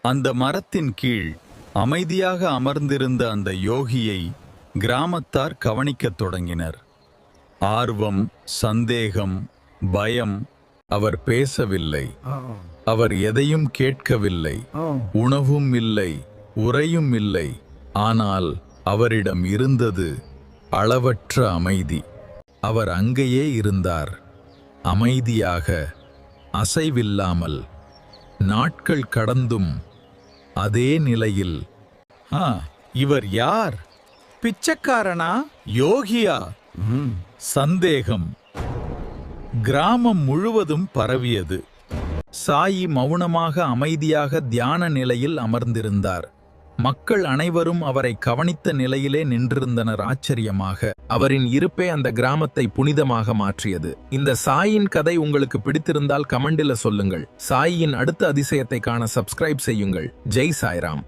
அந்த மரத்தின் கீழ் அமைதியாக அமர்ந்திருந்த அந்த யோகியை கிராமத்தார் கவனிக்கத் தொடங்கினர். ஆர்வம், சந்தேகம், பயம். அவர் பேசவில்லை, அவர் எதையும் கேட்கவில்லை, உணவும் இல்லை, உறையும் இல்லை. ஆனால் அவரிடம் இருந்தது அளவற்ற அமைதி. அவர் அங்கேயே இருந்தார், அமைதியாக, அசைவில்லாமல். நாட்கள் கடந்தும் அதே நிலையில். இவர் யார்? பிச்சைக்காரனா? யோகியா? சந்தேகம் கிராமம் முழுவதும் பரவியது. சாயி மௌனமாக, அமைதியாக தியான நிலையில் அமர்ந்திருந்தார். மக்கள் அனைவரும் அவரை கவனித்த நிலையிலே நின்றிருந்தனர். ஆச்சரியமாக அவரின் இருப்பே அந்த கிராமத்தை புனிதமாக மாற்றியது. இந்த சாயின் கதை உங்களுக்கு பிடித்திருந்தால் கமெண்டில் சொல்லுங்கள். சாயின் அடுத்த அதிசயத்தை காண சப்ஸ்கிரைப் செய்யுங்கள். ஜெய் சாய்ராம்.